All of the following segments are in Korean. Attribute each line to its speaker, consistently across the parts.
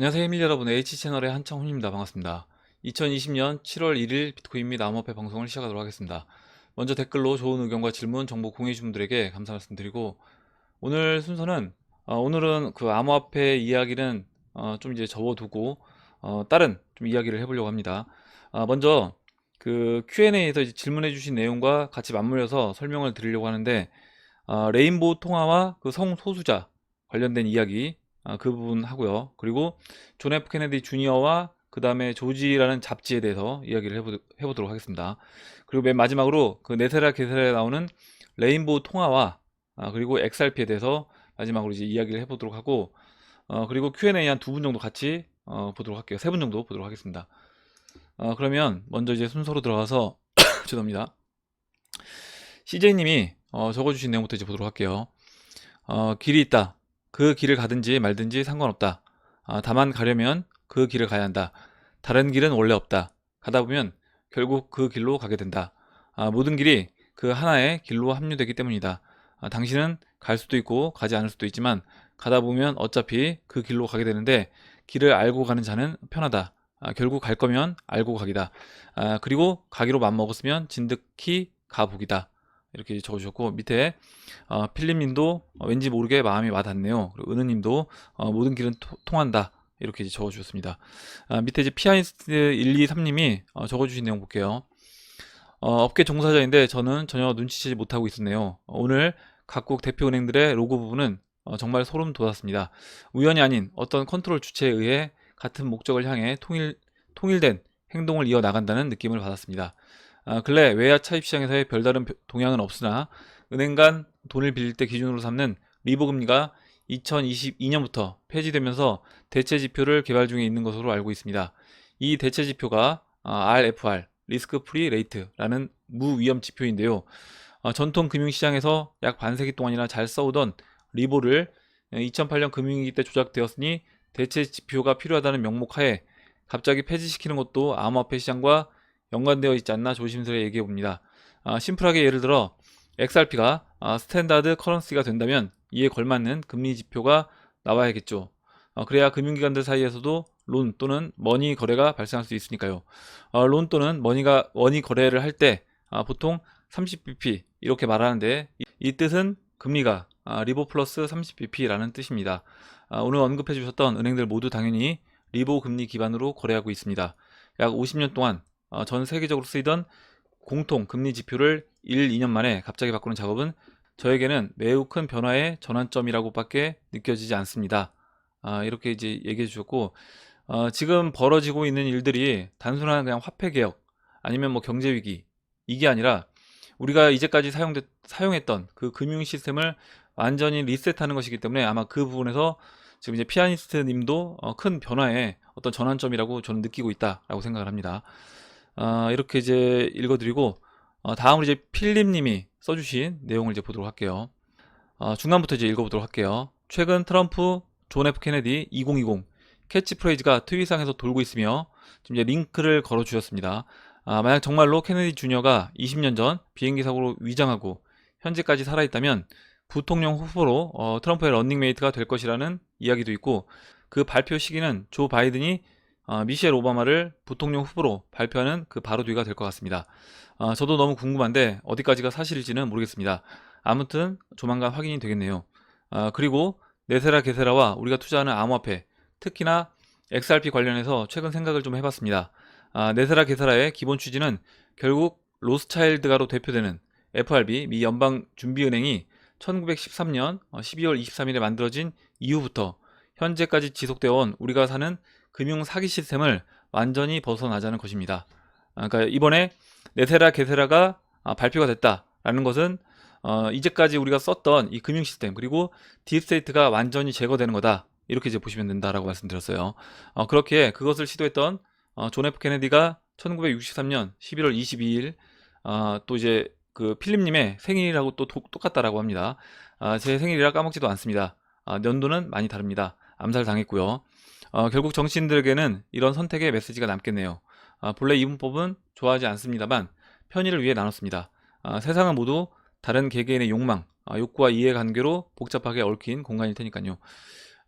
Speaker 1: 안녕하세요 해밀 여러분, H채널의 한창훈입니다. 반갑습니다. 2020년 7월 1일 비트코인 및 암호화폐 방송을 시작하도록 하겠습니다. 먼저 댓글로 좋은 의견과 질문, 정보 공유해주신 분들에게 감사 말씀드리고, 오늘 순서는 오늘은 그 암호화폐 이야기는 좀 이제 접어두고 다른 좀 이야기를 해보려고 합니다. 먼저 그 Q&A에서 이제 질문해주신 내용과 같이 맞물려서 설명을 드리려고 하는데, 레인보우 통화와 그 성소수자 관련된 이야기, 그 부분 하고요. 그리고 존 F 케네디 주니어와 그 다음에 조지라는 잡지에 대해서 이야기를 해보도록 하겠습니다. 그리고 맨 마지막으로 그 네세라 게세라에 나오는 레인보우 통화와 그리고 XRP에 대해서 마지막으로 이제 이야기를 해보도록 하고, 그리고 Q&A 한 두 분 정도 같이 보도록 할게요. 세 분 정도 보도록 하겠습니다. 그러면 먼저 이제 순서로 들어가서 죄송합니다. CJ님이 적어주신 내용부터 이제 보도록 할게요. 길이 있다. 그 길을 가든지 말든지 상관없다. 다만 가려면 그 길을 가야 한다. 다른 길은 원래 없다. 가다 보면 결국 그 길로 가게 된다. 모든 길이 그 하나의 길로 합류되기 때문이다. 당신은 갈 수도 있고 가지 않을 수도 있지만 가다 보면 어차피 그 길로 가게 되는데, 길을 알고 가는 자는 편하다. 결국 갈 거면 알고 가기다. 그리고 가기로 맘먹었으면 진득히 가보기다. 이렇게 적어주셨고, 밑에 필립님도 왠지 모르게 마음이 와닿네요. 그리고 은우님도 모든 길은 통한다. 이렇게 이제 적어주셨습니다. 밑에 이제 피아니스트 123님이 적어주신 내용 볼게요. 업계 종사자인데 저는 전혀 눈치채지 못하고 있었네요. 오늘 각국 대표은행들의 로고 부분은 정말 소름 돋았습니다. 우연이 아닌 어떤 컨트롤 주체에 의해 같은 목적을 향해 통일된 행동을 이어나간다는 느낌을 받았습니다. 근래 외야 차입 시장에서의 별다른 동향은 없으나 은행 간 돈을 빌릴 때 기준으로 삼는 리보 금리가 2022년부터 폐지되면서 대체 지표를 개발 중에 있는 것으로 알고 있습니다. 이 대체 지표가 RFR, 리스크 프리 레이트라는 무위험 지표인데요. 전통 금융시장에서 약 반세기 동안이나 잘 써오던 리보를 2008년 금융위기 때 조작되었으니 대체 지표가 필요하다는 명목하에 갑자기 폐지시키는 것도 암호화폐 시장과 연관되어 있지 않나 조심스레 얘기해 봅니다. 심플하게 예를 들어 XRP가 스탠다드 커런시가 된다면 이에 걸맞는 금리 지표가 나와야겠죠. 그래야 금융기관들 사이에서도 론 또는 머니 거래가 발생할 수 있으니까요. 론 또는 머니 거래를 할 때 보통 30bp 이렇게 말하는데, 이 뜻은 금리가 리보 플러스 30bp라는 뜻입니다. 오늘 언급해 주셨던 은행들 모두 당연히 리보 금리 기반으로 거래하고 있습니다. 약 50년 동안 전 세계적으로 쓰이던 공통 금리 지표를 1, 2년 만에 갑자기 바꾸는 작업은 저에게는 매우 큰 변화의 전환점이라고밖에 느껴지지 않습니다. 이렇게 이제 얘기해 주셨고, 지금 벌어지고 있는 일들이 단순한 그냥 화폐 개혁 아니면 뭐 경제 위기, 이게 아니라 우리가 이제까지 사용했던 그 금융 시스템을 완전히 리셋하는 것이기 때문에 아마 그 부분에서 지금 이제 피아니스트 님도 큰 변화의 어떤 전환점이라고 저는 느끼고 있다라고 생각을 합니다. 이렇게 이제 읽어드리고, 다음으로 이제 필립 님이 써주신 내용을 이제 보도록 할게요. 중간부터 이제 읽어보도록 할게요. 최근 트럼프 존 F 케네디 2020 캐치프레이즈가 트윗상에서 돌고 있으며 지금 이제 링크를 걸어 주셨습니다. 만약 정말로 케네디 주니어가 20년 전 비행기 사고로 위장하고 현재까지 살아있다면 부통령 후보로 트럼프의 런닝메이트가 될 것이라는 이야기도 있고, 그 발표 시기는 조 바이든이 미셸 오바마를 부통령 후보로 발표하는 그 바로 뒤가 될 것 같습니다. 저도 너무 궁금한데 어디까지가 사실일지는 모르겠습니다. 아무튼 조만간 확인이 되겠네요. 그리고 네세라 게세라와 우리가 투자하는 암호화폐, 특히나 XRP 관련해서 최근 생각을 좀 해봤습니다. 네세라 게세라의 기본 취지는 결국 로스차일드가로 대표되는 FRB 미 연방준비은행이 1913년 12월 23일에 만들어진 이후부터 현재까지 지속되어 온 우리가 사는 금융 사기 시스템을 완전히 벗어나자는 것입니다. 그러니까 이번에 네세라 게세라가 발표가 됐다라는 것은 이제까지 우리가 썼던 이 금융 시스템, 그리고 딥스테이트가 완전히 제거되는 거다, 이렇게 이제 보시면 된다라고 말씀드렸어요. 그렇게 그것을 시도했던 존 F 케네디가 1963년 11월 22일, 또 이제 그 필립님의 생일이라고 또 똑같다라고 합니다. 제 생일이라 까먹지도 않습니다. 연도는 많이 다릅니다. 암살당했고요. 결국 정치인들에게는 이런 선택의 메시지가 남겠네요. 본래 이분법은 좋아하지 않습니다만 편의를 위해 나눴습니다. 세상은 모두 다른 개개인의 욕망, 욕구와 이해관계로 복잡하게 얽힌 공간일 테니까요.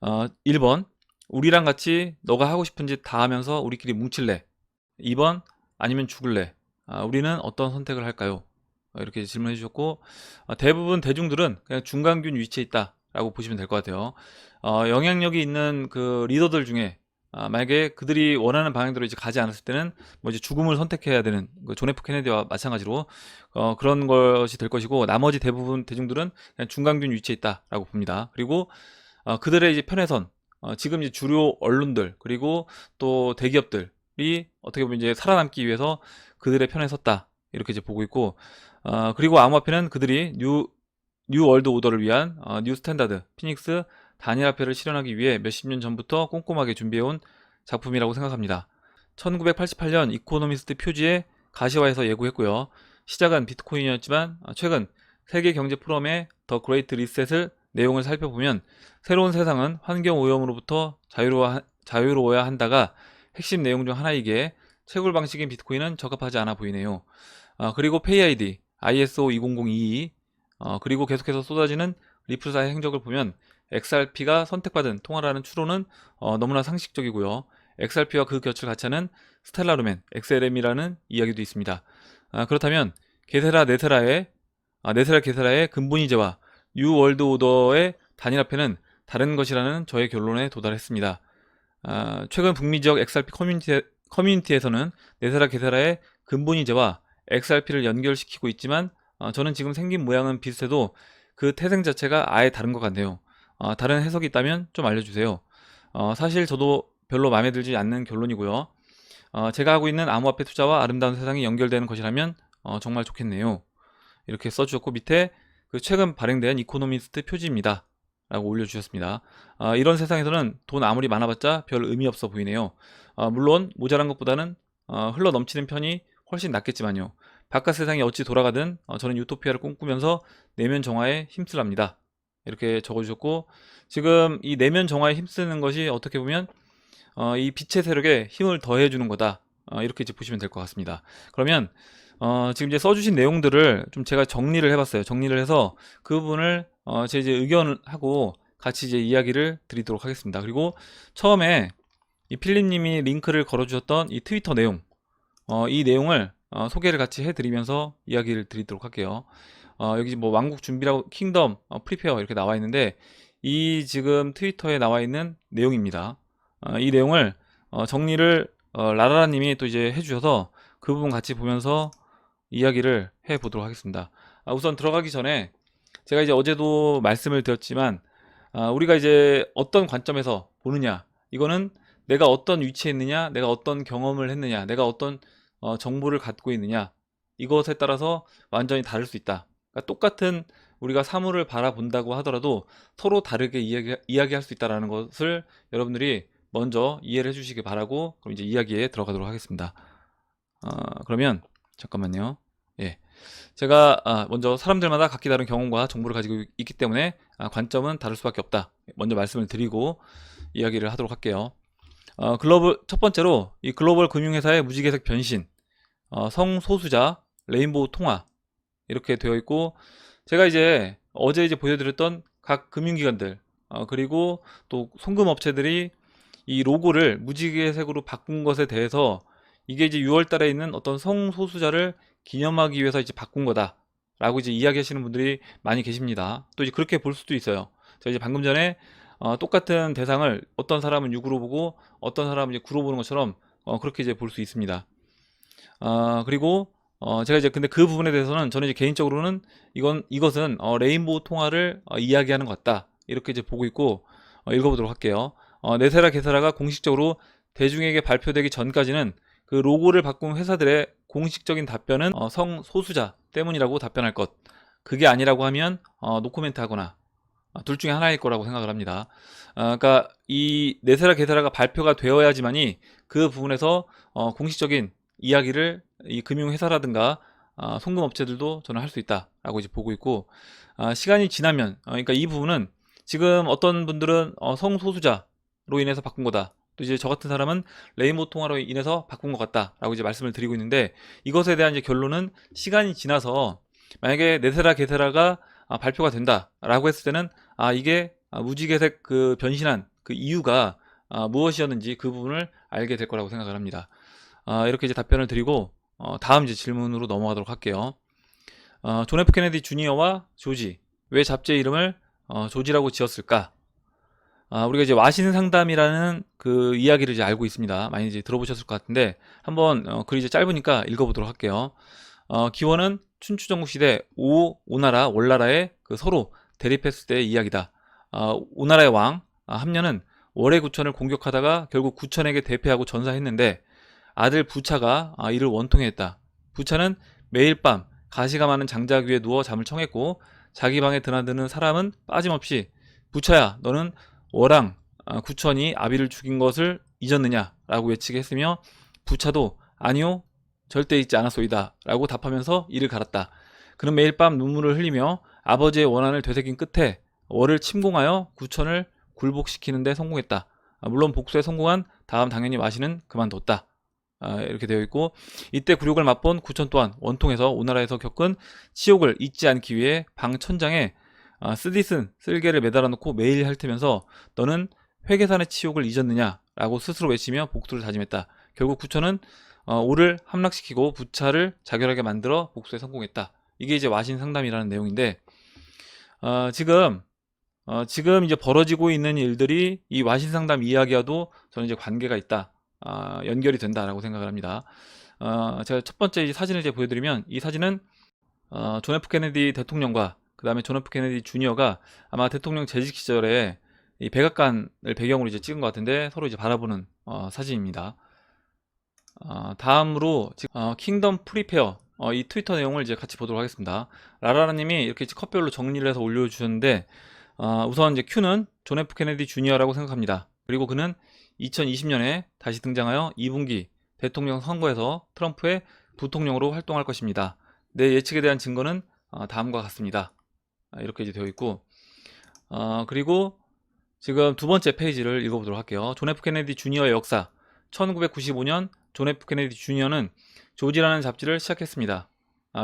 Speaker 1: 1번, 우리랑 같이 너가 하고 싶은 짓 다 하면서 우리끼리 뭉칠래? 2번 아니면 죽을래? 우리는 어떤 선택을 할까요? 이렇게 질문해 주셨고, 대부분 대중들은 그냥 중간균 위치에 있다 라고 보시면 될 것 같아요. 영향력이 있는 그 리더들 중에 만약에 그들이 원하는 방향대로 이제 가지 않았을 때는 뭐 이제 죽음을 선택해야 되는 그 존 F 케네디와 마찬가지로 그런 것이 될 것이고, 나머지 대부분 대중들은 그냥 중간균 위치에 있다라고 봅니다. 그리고 그들의 이제 편에선 지금 이제 주류 언론들 그리고 또 대기업들이 어떻게 보면 이제 살아남기 위해서 그들의 편에 섰다 이렇게 이제 보고 있고, 그리고 암호화폐는 그들이 뉴 월드 오더를 위한 뉴 스탠다드 피닉스 단일화폐를 실현하기 위해 몇십 년 전부터 꼼꼼하게 준비해온 작품이라고 생각합니다. 1988년 이코노미스트 표지에 가시화해서 예고했고요. 시작은 비트코인이었지만 최근 세계 경제 포럼의 더 그레이트 리셋을 내용을 살펴보면 새로운 세상은 환경 오염으로부터 자유로워야 한다가 핵심 내용 중 하나이기에 채굴 방식인 비트코인은 적합하지 않아 보이네요. 그리고 페이아이디 ISO 20022 그리고 계속해서 쏟아지는 리플사의 행적을 보면 XRP가 선택받은 통화라는 추론은 너무나 상식적이고요. XRP와 그 곁을 같이 하는 스텔라루멘 XLM이라는 이야기도 있습니다. 그렇다면 네테라 게세라의 근본이제와 뉴 월드 오더의 단일화폐는 다른 것이라는 저의 결론에 도달했습니다. 최근 북미 지역 XRP 커뮤니티에서는 네테라 게세라의 근본이제와 XRP를 연결시키고 있지만 저는 지금 생긴 모양은 비슷해도 그 태생 자체가 아예 다른 것 같네요. 다른 해석이 있다면 좀 알려주세요. 사실 저도 별로 마음에 들지 않는 결론이고요. 제가 하고 있는 암호화폐 투자와 아름다운 세상이 연결되는 것이라면 정말 좋겠네요. 이렇게 써주셨고, 밑에 그 최근 발행된 이코노미스트 표지입니다 라고 올려주셨습니다. 이런 세상에서는 돈 아무리 많아봤자 별 의미 없어 보이네요. 물론 모자란 것보다는 흘러 넘치는 편이 훨씬 낫겠지만요. 바깥 세상이 어찌 돌아가든 저는 유토피아를 꿈꾸면서 내면 정화에 힘쓰랍니다. 이렇게 적어주셨고, 지금 이 내면 정화에 힘쓰는 것이 어떻게 보면 이 빛의 세력에 힘을 더해주는 거다. 이렇게 이제 보시면 될 것 같습니다. 그러면 지금 이제 써주신 내용들을 좀 제가 정리를 해봤어요. 정리를 해서 그 부분을 제 이제 의견하고 같이 이제 이야기를 드리도록 하겠습니다. 그리고 처음에 이 필립님이 링크를 걸어주셨던 이 트위터 내용, 이 내용을 소개를 같이 해드리면서 이야기를 드리도록 할게요. 여기 뭐 왕국 준비라고 킹덤 프리페어 이렇게 나와 있는데, 이 지금 트위터에 나와 있는 내용입니다. 이 내용을 정리를 라라라님이 또 이제 해주셔서 그 부분 같이 보면서 이야기를 해 보도록 하겠습니다. 우선 들어가기 전에 제가 이제 어제도 말씀을 드렸지만 우리가 이제 어떤 관점에서 보느냐, 이거는 내가 어떤 위치에 있느냐, 내가 어떤 경험을 했느냐, 내가 어떤 정보를 갖고 있느냐, 이것에 따라서 완전히 다를 수 있다. 그러니까 똑같은 우리가 사물을 바라본다고 하더라도 서로 다르게 이야기할 수 있다는 것을 여러분들이 먼저 이해를 해주시기 바라고, 그럼 이제 이야기에 들어가도록 하겠습니다. 그러면 잠깐만요. 예, 제가 먼저 사람들마다 각기 다른 경험과 정보를 가지고 있기 때문에 관점은 다를 수밖에 없다. 먼저 말씀을 드리고 이야기를 하도록 할게요. 첫 번째로 이 글로벌 금융회사의 무지개색 변신, 성소수자, 레인보우 통화 이렇게 되어 있고, 제가 이제 어제 이제 보여드렸던 각 금융기관들 그리고 또 송금업체들이 이 로고를 무지개색으로 바꾼 것에 대해서 이게 이제 6월 달에 있는 어떤 성소수자를 기념하기 위해서 이제 바꾼 거다 라고 이제 이야기하시는 분들이 많이 계십니다. 또 이제 그렇게 볼 수도 있어요. 제가 이제 방금 전에 똑같은 대상을 어떤 사람은 6으로 보고 어떤 사람은 이제 9로 보는 것처럼 그렇게 이제 볼 수 있습니다. 그리고 제가 이제 근데 그 부분에 대해서는 저는 이제 개인적으로는 이것은 레인보우 통화를 이야기하는 것 같다 이렇게 이제 보고 있고, 읽어보도록 할게요. 네테라 게세라가 공식적으로 대중에게 발표되기 전까지는 그 로고를 바꾼 회사들의 공식적인 답변은 성소수자 때문이라고 답변할 것, 그게 아니라고 하면 노코멘트 하거나 둘 중에 하나일 거라고 생각을 합니다. 그러니까 이 네테라 게세라가 발표가 되어야지만이 그 부분에서 공식적인 이야기를 이 금융회사라든가 송금업체들도 저는 할 수 있다라고 이제 보고 있고, 시간이 지나면 그러니까 이 부분은 지금 어떤 분들은 성소수자로 인해서 바꾼 거다, 또 이제 저 같은 사람은 레인보우 통화로 인해서 바꾼 것 같다라고 이제 말씀을 드리고 있는데, 이것에 대한 이제 결론은 시간이 지나서 만약에 네테라 게세라가 발표가 된다라고 했을 때는 이게 무지개색 그 변신한 그 이유가 무엇이었는지 그 부분을 알게 될 거라고 생각을 합니다. 이렇게 이제 답변을 드리고 다음 이제 질문으로 넘어가도록 할게요. 존 F 케네디 주니어와 조지, 왜 잡지의 이름을 조지라고 지었을까? 우리가 이제 와신 상담이라는 그 이야기를 이제 알고 있습니다. 많이 이제 들어보셨을 것 같은데 한번 글이 이제 짧으니까 읽어보도록 할게요. 기원은 춘추전국 시대 오나라 월나라의 그 서로 대립했을 때의 이야기다. 오나라의 왕 함녀는 월의 구천을 공격하다가 결국 구천에게 대패하고 전사했는데 아들 부차가 이를 원통했다. 부차는 매일 밤 가시가 많은 장작 위에 누워 잠을 청했고 자기 방에 드나드는 사람은 빠짐없이 부차야 너는 월왕 구천이 아비를 죽인 것을 잊었느냐 라고 외치게 했으며 부차도 아니요 절대 잊지 않았소이다 라고 답하면서 이를 갈았다. 그는 매일 밤 눈물을 흘리며 아버지의 원한을 되새긴 끝에 월을 침공하여 구천을 굴복시키는 데 성공했다. 물론 복수에 성공한 다음 당연히 와신은 그만뒀다. 이렇게 되어 있고 이때 굴욕을 맛본 구천 또한 원통해서 오나라에서 겪은 치욕을 잊지 않기 위해 방 천장에 쓰디쓴 쓸개를 매달아 놓고 매일 핥으면서 너는 회계산의 치욕을 잊었느냐 라고 스스로 외치며 복수를 다짐했다. 결국 구천은 오를 함락시키고 부차를 자결하게 만들어 복수에 성공했다. 이게 이제 와신 상담이라는 내용인데 지금 이제 벌어지고 있는 일들이 이 와신 상담 이야기와도 저는 이제 관계가 있다. 연결이 된다라고 생각을 합니다. 제가 첫 번째 사진을 이제 보여드리면 이 사진은 존 F 케네디 대통령과 그 다음에 존 F 케네디 주니어가 아마 대통령 재직 시절에 이 백악관을 배경으로 이제 찍은 것 같은데 서로 이제 바라보는 사진입니다. 다음으로 킹덤 프리페어 이 트위터 내용을 이제 같이 보도록 하겠습니다. 라라라님이 이렇게 컷별로 정리를 해서 올려주셨는데 우선 이제 Q는 존 F 케네디 주니어라고 생각합니다. 그리고 그는 2020년에 다시 등장하여 2분기 대통령 선거에서 트럼프의 부통령으로 활동할 것입니다. 내 예측에 대한 증거는 다음과 같습니다. 이렇게 이제 되어 있고 그리고 지금 두 번째 페이지를 읽어보도록 할게요. 존 F 케네디 주니어의 역사 1995년 존 F 케네디 주니어는 조지라는 잡지를 시작했습니다.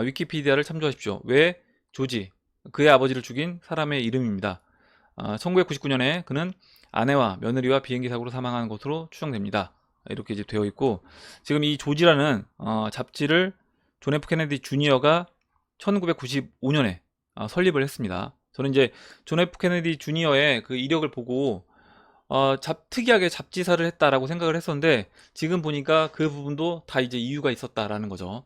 Speaker 1: 위키피디아를 참조하십시오. 왜 조지? 그의 아버지를 죽인 사람의 이름입니다. 1999년에 그는 아내와 며느리와 비행기 사고로 사망한 것으로 추정됩니다. 이렇게 이제 되어 있고 지금 이 조지라는 잡지를 존 F 케네디 주니어가 1995년에 설립을 했습니다. 저는 이제 존 F 케네디 주니어의 그 이력을 보고 특이하게 잡지사를 했다라고 생각을 했었는데 지금 보니까 그 부분도 다 이제 이유가 있었다라는 거죠.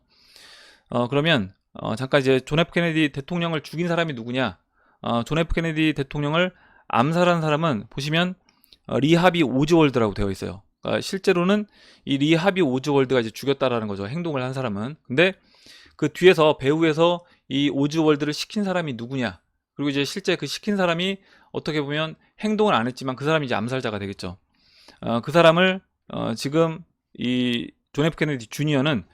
Speaker 1: 그러면 잠깐 이제 존 F 케네디 대통령을 죽인 사람이 누구냐? 존 F 케네디 대통령을 암살한 사람은 보시면 리 하비 오즈월드라고 되어 있어요. 그러니까 실제로는 이 리 하비 오즈월드가 이제 죽였다라는 거죠. 행동을 한 사람은. 근데 그 뒤에서 배후에서 이 오즈월드를 시킨 사람이 누구냐? 그리고 이제 실제 그 시킨 사람이 어떻게 보면 행동을 안 했지만 그 사람이 이제 암살자가 되겠죠. 그 사람을 지금 이 존 F 케네디 주니어는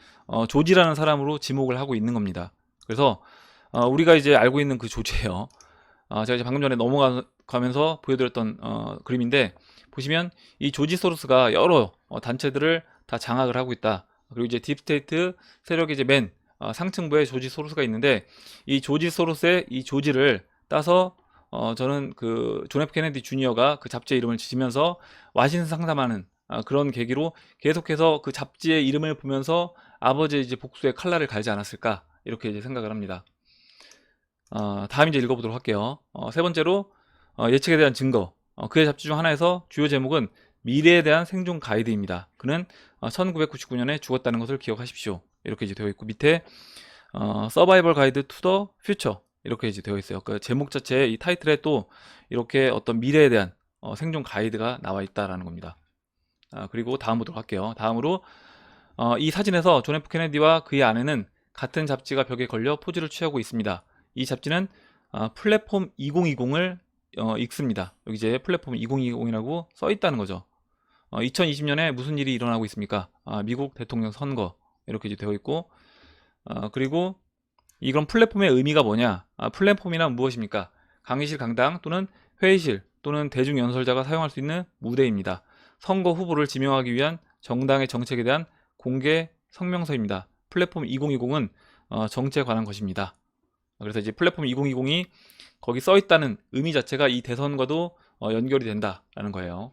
Speaker 1: 조지라는 사람으로 지목을 하고 있는 겁니다. 그래서 우리가 이제 알고 있는 그 조지예요. 제가 이제 방금 전에 넘어가면서 보여드렸던 그림인데 보시면 이 조지 소로스가 여러 단체들을 다 장악을 하고 있다. 그리고 이제 딥스테이트 세력의 이제 맨 상층부에 조지 소로스가 있는데 이 조지 소로스의 이 조지를 따서 저는 그 존 F 케네디 주니어가 그 잡지의 이름을 지면서 와신 상담하는 그런 계기로 계속해서 그 잡지의 이름을 보면서 아버지의 이제 복수의 칼날을 갈지 않았을까 이렇게 이제 생각을 합니다. 다음 이제 읽어보도록 할게요. 세 번째로 예측에 대한 증거. 그의 잡지 중 하나에서 주요 제목은 미래에 대한 생존 가이드입니다. 그는 1999년에 죽었다는 것을 기억하십시오. 이렇게 이제 되어 있고 밑에 서바이벌 가이드 투 더 퓨처 이렇게 이제 되어 있어요. 그 제목 자체에 이 타이틀에 또 이렇게 어떤 미래에 대한 생존 가이드가 나와 있다라는 겁니다. 그리고 다음 보도록 할게요. 다음으로 이 사진에서 존 F 케네디와 그의 아내는 같은 잡지가 벽에 걸려 포즈를 취하고 있습니다. 이 잡지는 플랫폼 2020을 읽습니다. 여기 이제 플랫폼 2020이라고 써 있다는 거죠. 2020년에 무슨 일이 일어나고 있습니까? 미국 대통령 선거 이렇게 이제 되어 있고 그리고 이런 플랫폼의 의미가 뭐냐? 플랫폼이란 무엇입니까? 강의실 강당 또는 회의실 또는 대중연설자가 사용할 수 있는 무대입니다. 선거 후보를 지명하기 위한 정당의 정책에 대한 공개 성명서입니다. 플랫폼 2020은 정치에 관한 것입니다. 그래서 이제 플랫폼 2020이 거기 써 있다는 의미 자체가 이 대선과도 연결이 된다라는 거예요.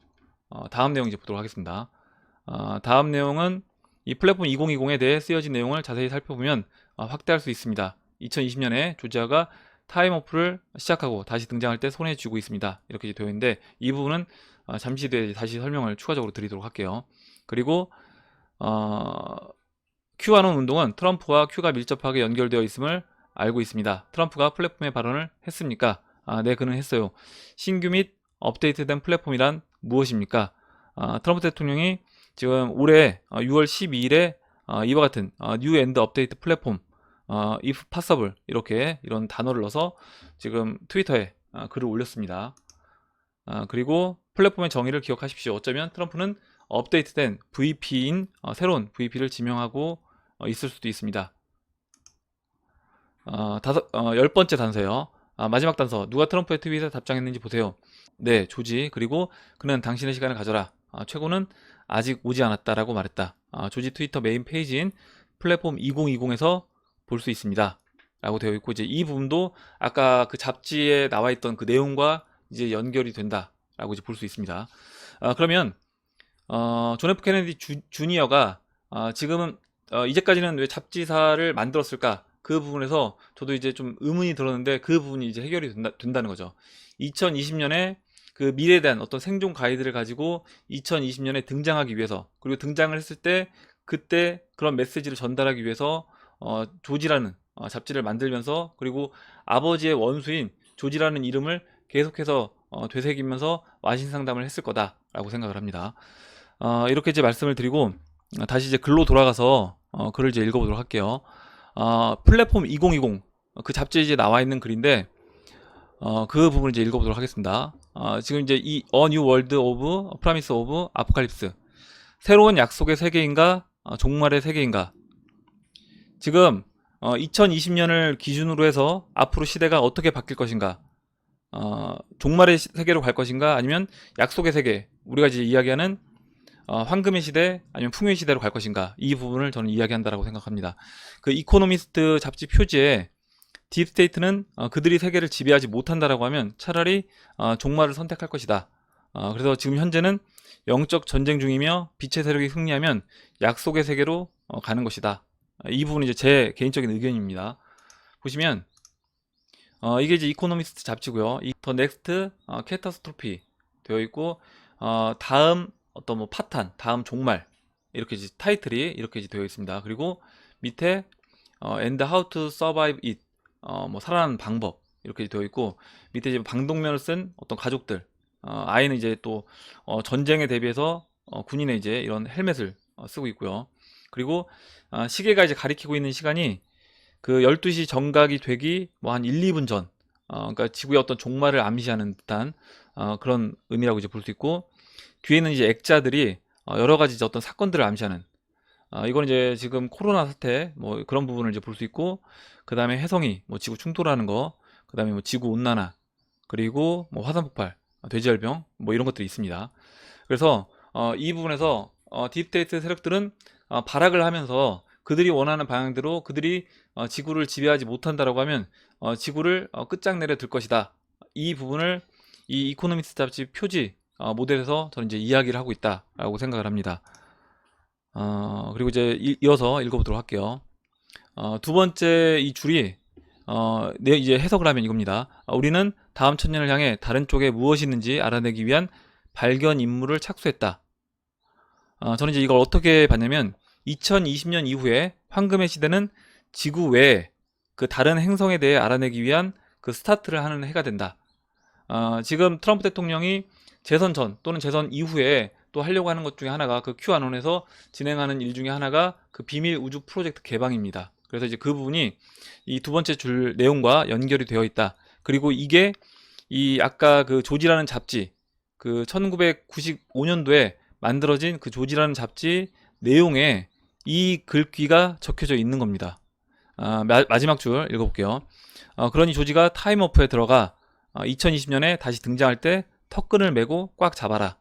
Speaker 1: 다음 내용 이제 보도록 하겠습니다. 다음 내용은 이 플랫폼 2020에 대해 쓰여진 내용을 자세히 살펴보면 확대할 수 있습니다. 2020년에 조지아가 타임오프를 시작하고 다시 등장할 때 손에 쥐고 있습니다. 이렇게 되어 있는데 이 부분은 잠시 뒤에 다시 설명을 추가적으로 드리도록 할게요. 그리고 QAnon 운동은 트럼프와 Q가 밀접하게 연결되어 있음을 알고 있습니다. 트럼프가 플랫폼에 발언을 했습니까? 네, 그는 했어요. 신규 및 업데이트된 플랫폼이란 무엇입니까? 트럼프 대통령이 지금 올해 6월 12일에 이와 같은 New and Update 플랫폼 if possible 이런 단어를 넣어서 지금 트위터에 글을 올렸습니다. 그리고 플랫폼의 정의를 기억하십시오. 어쩌면 트럼프는 업데이트된 VP인 새로운 VP를 지명하고 있을 수도 있습니다. 10번째 단서요. 마지막 단서. 누가 트럼프의 트윗에 답장했는지 보세요. 네, 조지. 그리고 그는 당신의 시간을 가져라. 최고는 아직 오지 않았다라고 말했다. 조지 트위터 메인 페이지인 플랫폼 2020에서 볼 수 있습니다. 라고 되어 있고, 이제 이 부분도 아까 그 잡지에 나와 있던 그 내용과 이제 연결이 된다. 라고 이제 볼 수 있습니다. 그러면, 존 F 케네디 주니어가, 지금은, 이제까지는 왜 잡지사를 만들었을까? 그 부분에서 저도 이제 좀 의문이 들었는데 그 부분이 이제 해결이 된다는 거죠. 2020년에 그 미래에 대한 어떤 생존 가이드를 가지고 2020년에 등장하기 위해서, 그리고 등장을 했을 때 그때 그런 메시지를 전달하기 위해서 조지라는 잡지를 만들면서, 그리고 아버지의 원수인 조지라는 이름을 계속해서 되새기면서 와신 상담을 했을 거다라고 생각을 합니다. 이렇게 이제 말씀을 드리고 다시 이제 글로 돌아가서 글을 이제 읽어보도록 할게요. 플랫폼 2020 그 잡지에 이제 나와 있는 글인데 그 부분을 이제 읽어보도록 하겠습니다. 지금 이제 이 A New World of Promise of Apocalypse, 새로운 약속의 세계인가 종말의 세계인가. 지금 2020년을 기준으로 해서 앞으로 시대가 어떻게 바뀔 것인가, 종말의 세계로 갈 것인가, 아니면 약속의 세계, 우리가 이제 이야기하는 황금의 시대 아니면 풍요의 시대로 갈 것인가, 이 부분을 저는 이야기한다라고 생각합니다. 그 이코노미스트 잡지 표지에 딥스테이트는 그들이 세계를 지배하지 못한다라고 하면 차라리 종말을 선택할 것이다. 그래서 지금 현재는 영적 전쟁 중이며 빛의 세력이 승리하면 약속의 세계로 가는 것이다. 이 부분은 이제 제 개인적인 의견입니다. 보시면 이게 이제 이코노미스트 잡지고요. 더 넥스트 캐타스트로피 되어 있고, 다음 어떤 뭐 파탄, 다음 종말, 이렇게 이제 타이틀이 이렇게 이제 되어 있습니다. 그리고 밑에 and how to survive it, 뭐 살아나는 방법, 이렇게 되어 있고, 밑에 이제 방독면을 쓴 어떤 가족들, 아이는 이제 또 전쟁에 대비해서 군인의 이제 이런 헬멧을 쓰고 있고요. 그리고 시계가 이제 가리키고 있는 시간이 그 12시 정각이 되기 뭐 한 1, 2분 전, 그러니까 지구의 어떤 종말을 암시하는 듯한 그런 의미라고 이제 볼 수 있고, 뒤에는 이제 액자들이 여러 가지 이제 어떤 사건들을 암시하는, 이건 이제 지금 코로나 사태 뭐 그런 부분을 이제 볼 수 있고, 그 다음에 혜성이 뭐 지구 충돌하는 거, 그 다음에 뭐 지구 온난화, 그리고 뭐 화산 폭발, 돼지열병 뭐 이런 것들이 있습니다. 그래서 이 부분에서 딥스테이트 세력들은 발악을 하면서 그들이 원하는 방향대로 그들이 지구를 지배하지 못한다라고 하면 지구를 끝장내려 들 것이다. 이 부분을 이 이코노미스트 잡지 표지 모델에서 저는 이제 이야기를 하고 있다라고 생각을 합니다. 그리고 이제 이어서 읽어보도록 할게요. 두 번째 이 줄이 이제 해석을 하면 이겁니다. 우리는 다음 천년을 향해 다른 쪽에 무엇이 있는지 알아내기 위한 발견 임무를 착수했다. 저는 이제 이걸 어떻게 봤냐면 2020년 이후에 황금의 시대는 지구 외에 그 다른 행성에 대해 알아내기 위한 그 스타트를 하는 해가 된다. 지금 트럼프 대통령이 재선 전 또는 재선 이후에 또 하려고 하는 것 중에 하나가 그 QAnon에서 진행하는 일 중에 하나가 그 비밀 우주 프로젝트 개방입니다. 그래서 이제 그 부분이 이 두 번째 줄 내용과 연결이 되어 있다. 그리고 이게 이 아까 그 조지라는 잡지, 그 1995년도에 만들어진 그 조지라는 잡지 내용에 이 글귀가 적혀져 있는 겁니다. 마지막 줄 읽어볼게요. 그러니 조지가 타임오프에 들어가 2020년에 다시 등장할 때 턱끈을 메고 꽉 잡아라.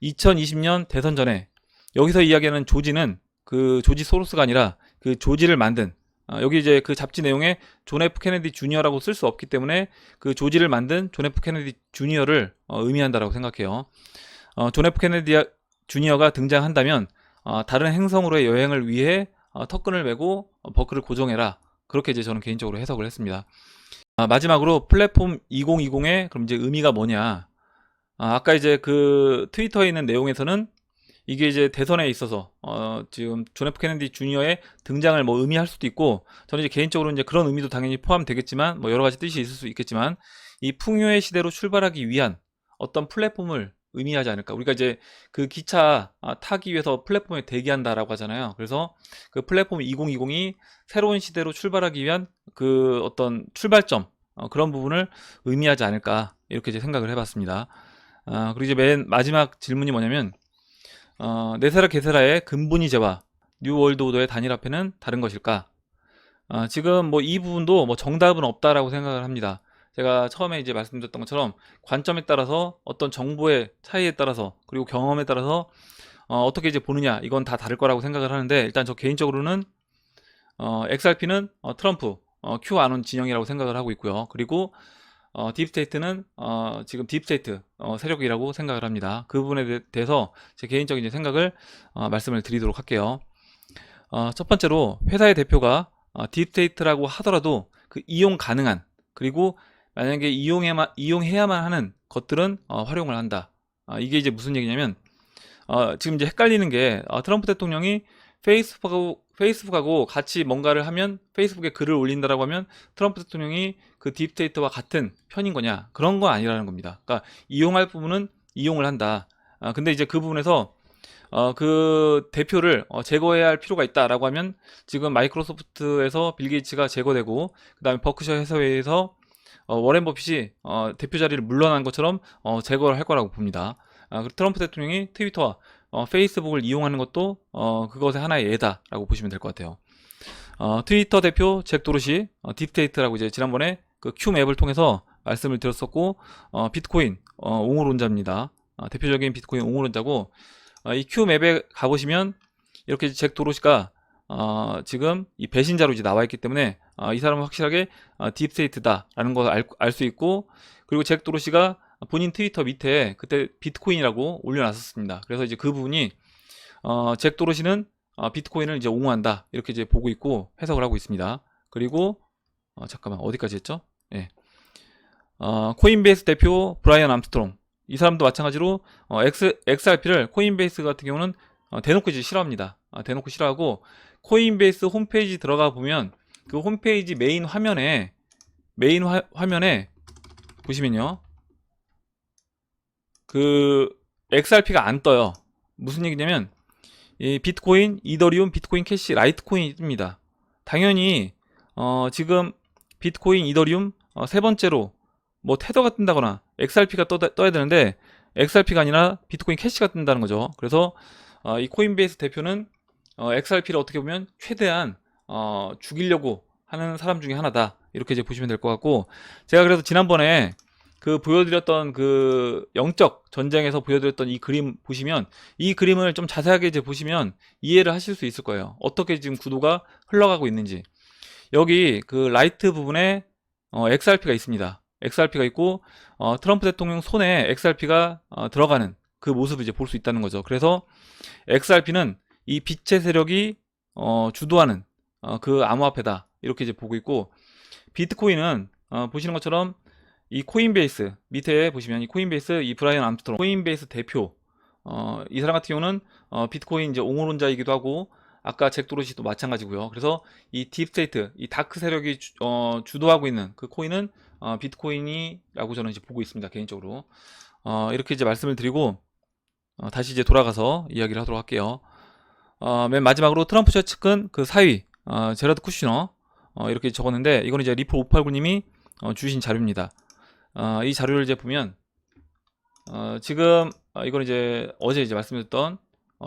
Speaker 1: 2020년 대선 전에, 여기서 이야기하는 조지는 그 조지 소로스가 아니라 그 조지를 만든, 여기 이제 그 잡지 내용에 존 F 케네디 주니어라고 쓸 수 없기 때문에 그 조지를 만든 존 F 케네디 주니어를 의미한다라고 생각해요. 존 F 케네디 주니어가 등장한다면 다른 행성으로의 여행을 위해 턱끈을 메고 버클을 고정해라. 그렇게 이제 저는 개인적으로 해석을 했습니다. 마지막으로 플랫폼 2020의 그럼 이제 의미가 뭐냐? 아까 이제 그 트위터에 있는 내용에서는 이게 이제 대선에 있어서 지금 존 F 케네디 주니어의 등장을 뭐 의미할 수도 있고, 저는 이제 개인적으로 이제 그런 의미도 당연히 포함되겠지만 뭐 여러 가지 뜻이 있을 수 있겠지만, 이 풍요의 시대로 출발하기 위한 어떤 플랫폼을 의미하지 않을까. 우리가 이제 그 기차 타기 위해서 플랫폼에 대기한다라고 하잖아요. 그래서 그 플랫폼 2020이 새로운 시대로 출발하기 위한 그 어떤 출발점, 그런 부분을 의미하지 않을까, 이렇게 이제 생각을 해봤습니다. 그리고 이제 맨 마지막 질문이 뭐냐면, 네세라 게세라의 근본이제와 뉴 월드 오더의 단일화폐는 다른 것일까? 지금 뭐 이 부분도 뭐 정답은 없다라고 생각을 합니다. 제가 처음에 이제 말씀드렸던 것처럼 관점에 따라서, 어떤 정보의 차이에 따라서, 그리고 경험에 따라서 어떻게 이제 보느냐, 이건 다 다를 거라고 생각을 하는데, 일단 저 개인적으로는 XRP는 트럼프 Q 아논 진영이라고 생각을 하고 있고요. 그리고 딥스테이트는 지금 딥스테이트 세력이라고 생각을 합니다. 그 부분에 대해서 제 개인적인 이제 생각을 말씀을 드리도록 할게요. 첫 번째로, 회사의 대표가 딥스테이트라고 하더라도 그 이용 가능한, 그리고 만약에 이용해야만 하는 것들은 활용을 한다. 이게 이제 무슨 얘기냐면, 지금 이제 헷갈리는 게, 트럼프 대통령이 페이스북하고 같이 뭔가를 하면, 페이스북에 글을 올린다라고 하면 트럼프 대통령이 그 딥스테이트와 같은 편인 거냐, 그런 건 아니라는 겁니다. 그러니까 이용할 부분은 이용을 한다. 근데 이제 그 부분에서 그 대표를 제거해야 할 필요가 있다라고 하면, 지금 마이크로소프트에서 빌 게이츠가 제거되고, 그 다음에 버크셔 해서웨이에서 워렌 버핏이 대표 자리를 물러난 것처럼 제거를 할 거라고 봅니다. 그리고 트럼프 대통령이 트위터와 페이스북을 이용하는 것도 그것의 하나의 예다라고 보시면 될 것 같아요. 트위터 대표 잭 도르시, 딥스테이트라고 이제 지난번에 그 Q맵을 통해서 말씀을 드렸었고, 비트코인 옹호론자입니다. 대표적인 비트코인 옹호론자고, 이 Q맵에 가보시면 이렇게 잭 도르시가 지금 이 배신자로 이제 나와 있기 때문에 이 사람은 확실하게 딥스테이트다라는 걸 알 수 있고, 그리고 잭 도르시가 본인 트위터 밑에 그때 비트코인이라고 올려놨었습니다. 그래서 이제 그 부분이 잭 도르시는 비트코인을 이제 옹호한다, 이렇게 이제 보고 있고 해석을 하고 있습니다. 그리고 잠깐만, 어디까지 했죠? 예. 코인베이스 대표 브라이언 암스트롱, 이 사람도 마찬가지로 XRP를 코인베이스 같은 경우는 대놓고 이제 싫어합니다. 대놓고 싫어하고, 코인베이스 홈페이지 들어가 보면 그 홈페이지 메인 화면에 보시면요, 그 XRP가 안 떠요. 무슨 얘기냐면, 이 비트코인, 이더리움, 비트코인 캐시, 라이트코인이 뜹니다. 당연히 지금 비트코인, 이더리움 세 번째로 뭐 테더가 뜬다거나 XRP가 떠야 되는데, XRP가 아니라 비트코인 캐시가 뜬다는 거죠. 그래서 이 코인베이스 대표는 XRP를 어떻게 보면 최대한 죽이려고 하는 사람 중에 하나다, 이렇게 이제 보시면 될 것 같고, 제가 그래서 지난번에 그 보여드렸던 그 영적 전쟁에서 보여드렸던 이 그림 보시면, 이 그림을 좀 자세하게 이제 보시면 이해를 하실 수 있을 거예요. 어떻게 지금 구도가 흘러가고 있는지. 여기 그 라이트 부분에 XRP가 있습니다. XRP가 있고, 트럼프 대통령 손에 XRP가 들어가는 그 모습을 이제 볼 수 있다는 거죠. 그래서 XRP는 이 빛의 세력이 주도하는 그 암호화폐다, 이렇게 이제 보고 있고, 비트코인은 보시는 것처럼 이 코인베이스 밑에 보시면, 이 코인베이스, 이 브라이언 암스트롱 코인베이스 대표, 이 사람 같은 경우는 비트코인 이제 옹호론자이기도 하고, 아까 잭 도르시도 마찬가지고요. 그래서 이 딥스테이트, 이 다크 세력이 주도하고 있는 그 코인은 비트코인이라고 저는 이제 보고 있습니다, 개인적으로. 이렇게 이제 말씀을 드리고, 다시 이제 돌아가서 이야기를 하도록 할게요. 맨 마지막으로 트럼프 측은 그 사위 제라드 쿠시너, 이렇게 적었는데, 이건 이제 리플 589님이 주신 자료입니다. 이 자료를 이제 보면 지금 이건 이제 어제 이제 말씀드렸던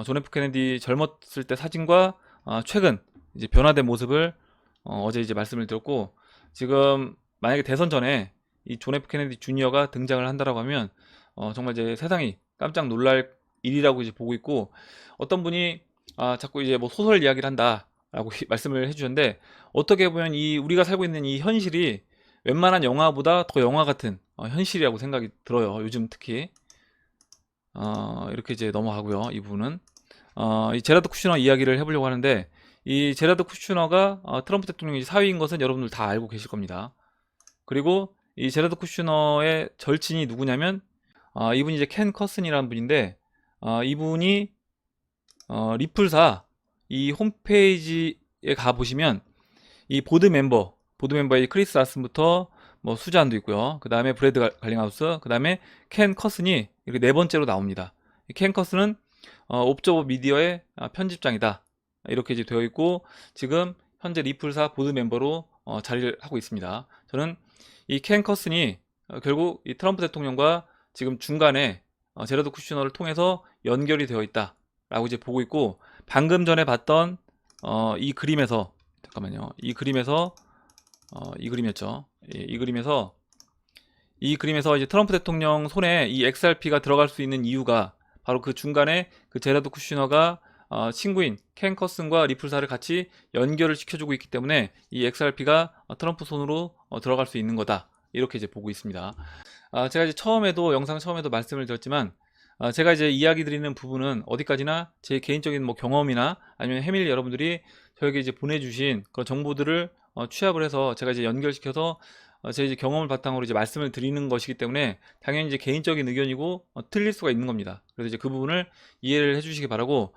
Speaker 1: 존 F 케네디 젊었을 때 사진과 최근 이제 변화된 모습을 어제 이제 말씀을 드렸고, 지금 만약에 대선 전에 이 존 F 케네디 주니어가 등장을 한다라고 하면 정말 이제 세상이 깜짝 놀랄 일이라고 이제 보고 있고, 어떤 분이 자꾸 이제 뭐 소설 이야기를 한다라고 말씀을 해주셨는데, 어떻게 보면 이 우리가 살고 있는 이 현실이 웬만한 영화보다 더 영화 같은 현실이라고 생각이 들어요, 요즘 특히. 이렇게 이제 넘어가고요. 이 부분은 이 제라드 쿠슈너 이야기를 해보려고 하는데, 이 제라드 쿠슈너가 트럼프 대통령이 사위인 것은 여러분들 다 알고 계실 겁니다. 그리고 이 제라드 쿠슈너의 절친이 누구냐면 이분이 이제 켄 커슨이라는 분인데, 이분이 리플사 이 홈페이지에 가 보시면 이 보드 멤버의 크리스 라슨부터 뭐 수잔도 있고요. 그 다음에 브래드 갈링하우스, 그 다음에 켄 커슨이 이렇게 네 번째로 나옵니다. 켄 커슨은 옵저버 미디어의 편집장이다, 이렇게 이제 되어 있고, 지금 현재 리플사 보드 멤버로 자리를 하고 있습니다. 저는 이 켄 커슨이 결국 이 트럼프 대통령과 지금 중간에 제라드 쿠슈너를 통해서 연결이 되어 있다 라고 이제 보고 있고, 방금 전에 봤던 이 그림에서, 잠깐만요, 이 그림에서 이 그림이었죠. 예, 이 그림에서 이제 트럼프 대통령 손에 이 XRP가 들어갈 수 있는 이유가 바로 그 중간에 그 제라드 쿠슈너가 친구인 켄 커슨과 리플사를 같이 연결을 시켜주고 있기 때문에 이 XRP가 트럼프 손으로 들어갈 수 있는 거다, 이렇게 이제 보고 있습니다. 제가 이제 영상 처음에도 말씀을 드렸지만, 제가 이제 이야기 드리는 부분은 어디까지나 제 개인적인 뭐 경험이나 아니면 해밀 여러분들이 저에게 이제 보내주신 그런 정보들을 취합을 해서 제가 이제 연결시켜서 제 이제 경험을 바탕으로 이제 말씀을 드리는 것이기 때문에 당연히 이제 개인적인 의견이고 틀릴 수가 있는 겁니다. 그래서 이제 그 부분을 이해를 해주시기 바라고,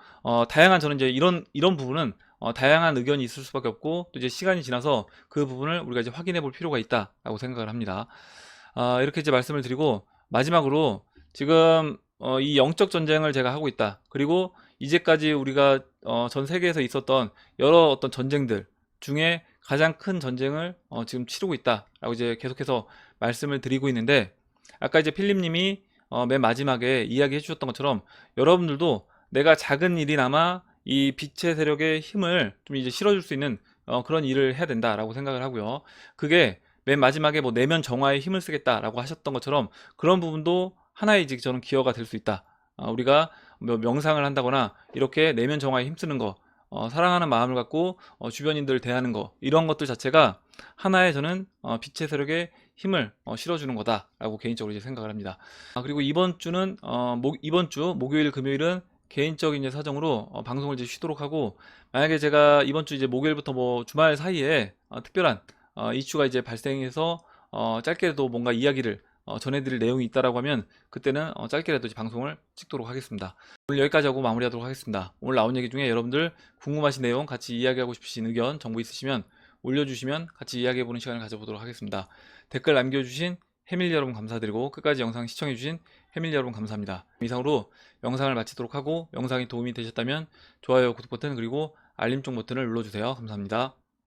Speaker 1: 다양한, 저는 이제 이런 부분은 다양한 의견이 있을 수밖에 없고, 또 이제 시간이 지나서 그 부분을 우리가 이제 확인해 볼 필요가 있다라고 생각을 합니다. 이렇게 이제 말씀을 드리고, 마지막으로 지금 이 영적 전쟁을 제가 하고 있다, 그리고 이제까지 우리가 전 세계에서 있었던 여러 어떤 전쟁들 중에 가장 큰 전쟁을 지금 치르고 있다라고 이제 계속해서 말씀을 드리고 있는데, 아까 이제 필립님이 맨 마지막에 이야기해 주셨던 것처럼 여러분들도 내가 작은 일이나마 이 빛의 세력의 힘을 좀 이제 실어줄 수 있는 그런 일을 해야 된다라고 생각을 하고요. 그게 맨 마지막에 뭐 내면 정화에 힘을 쓰겠다라고 하셨던 것처럼 그런 부분도 하나의 이제 저는 기여가 될 수 있다. 우리가 뭐 명상을 한다거나 이렇게 내면 정화에 힘쓰는 거, 사랑하는 마음을 갖고 주변인들을 대하는 거, 이런 것들 자체가 하나의, 저는 빛의 세력에 힘을 실어주는 거다라고 개인적으로 이제 생각을 합니다. 그리고 이번 주는 이번 주 목요일 금요일은 개인적인 이제 사정으로 방송을 이제 쉬도록 하고, 만약에 제가 이번 주 이제 목요일부터 뭐 주말 사이에 특별한 이슈가 이제 발생해서 짧게라도 뭔가 이야기를 전해드릴 내용이 있다라고 하면, 그때는 짧게라도 이제 방송을 찍도록 하겠습니다. 오늘 여기까지 하고 마무리하도록 하겠습니다. 오늘 나온 얘기 중에 여러분들 궁금하신 내용, 같이 이야기하고 싶으신 의견, 정보 있으시면 올려주시면 같이 이야기해보는 시간을 가져보도록 하겠습니다. 댓글 남겨주신 해밀리 여러분 감사드리고, 끝까지 영상 시청해주신 해밀리 여러분 감사합니다. 이상으로 영상을 마치도록 하고, 영상이 도움이 되셨다면 좋아요, 구독 버튼, 그리고 알림종 버튼을 눌러주세요. 감사합니다.